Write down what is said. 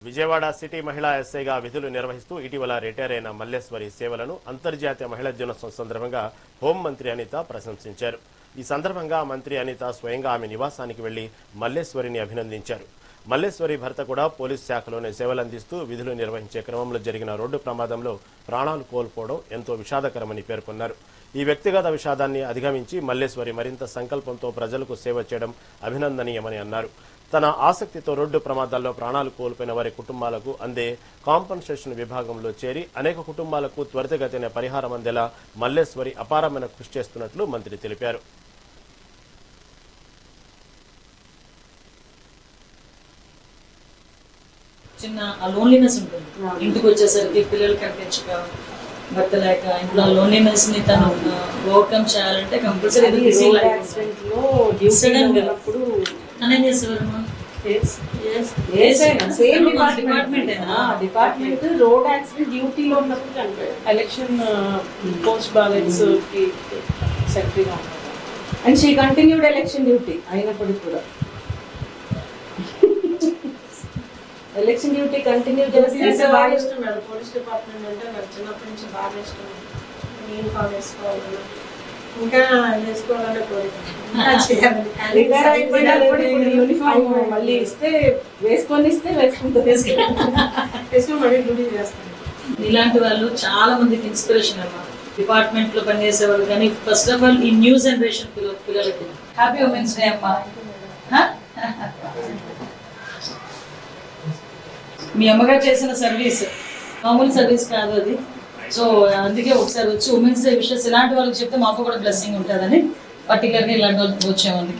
Vijayawada city మహిళా ఎస్ఐగా విధులు నిర్వహిస్తూ ఇటీవల రిటైర్ అయిన మల్లేశ్వరి సేవలను అంతర్జాతీయ మహిళా దినోత్సవం సందర్భంగా హోంమంత్రి అనిత ప్రశంసించారు. ఈ సందర్భంగా మంత్రి అనిత స్వయంగా ఆమె నివాసానికి వెళ్లి మల్లేశ్వరిని అభినందించారు. మల్లేశ్వరి భర్త కూడా పోలీసు శాఖలోనే సేవలందిస్తూ విధులు నిర్వహించే క్రమంలో జరిగిన రోడ్డు ప్రమాదంలో ప్రాణాలు కోల్పోవడం ఎంతో విషాదకరమని పేర్కొన్నారు. ఈ వ్యక్తిగత విషాదాన్ని అధిగమించి మల్లేశ్వరి మరింత సంకల్పంతో ప్రజలకు సేవ చేయడం అభినందనీయమని అన్నారు. తన ఆసక్తితో రోడ్డు ప్రమాదాల్లో ప్రాణాలు కోల్పోయిన వారి కుటుంబాలకు అందే కాంపన్సేషన్ విభాగంలో చేరి అనేక కుటుంబాలకు త్వరితగతిన పరిహారం అందేలా మల్లేశ్వరి అపారమైన కృషి చేస్తున్నట్లు మంత్రి తెలిపారు. చిన్న లోన్లీనెస్ ఉంటుంది. ఇంటికి వచ్చేసరికి పిల్లలు కనిపించక, భర్త లేక ఇంట్లో లోన్లీనెస్ ని తను ఓవర్కమ్ చేయాలంటే కంపల్సరీ డిపార్ట్మెంట్ రోడ్ యాక్సిడెంట్ డ్యూటీలో ఉన్నప్పుడు చనిపోయాడు. ఎలక్షన్ పోస్ట్ బ్యాలెట్స్ కి సెక్రటరీగా ఉన్నారు. And she continued election duty అయినప్పటికీ కూడా ఎలక్షన్ డ్యూటీ కంటిన్యూ చేస్తే బాగా ఇష్టం మేడం. పోలీస్ డిపార్ట్మెంట్ అంటే నాకు చిన్నప్పటి నుంచి బాగా ఇష్టం. యూనిఫామ్ వేసుకోవాలి, ఇంకా వేసుకోవాలనే కోరిక. రిటైర్ అయిపోయినప్పుడు యూనిఫామ్ మళ్ళీ ఇస్తే వేసుకుంటుంది. వేసుకొని మళ్ళీ డ్యూటీ చేస్తాను. ఇలాంటి వాళ్ళు చాలా మందికి ఇన్స్పిరేషన్ అన్నమాట. డిపార్ట్మెంట్ లో పనిచేసే వాళ్ళు కానీ ఫస్ట్ ఆఫ్ ఆల్ ఈ న్యూ జనరేషన్ పిల్లలకి హ్యాపీ ఉమెన్స్ డే అమ్మా. మీ అమ్మగారు చేసిన సర్వీస్ మామూలు సర్వీస్ కాదు అది. సో అందుకే ఒకసారి వచ్చి ఉమెన్స్ డే విషయస్ ఇలాంటి వాళ్ళకి చెప్తే మాకు కూడా బ్లెస్సింగ్ ఉంటుందని పర్టికులర్గా ఇలాంటి వాళ్ళకి వచ్చాము. అందుకే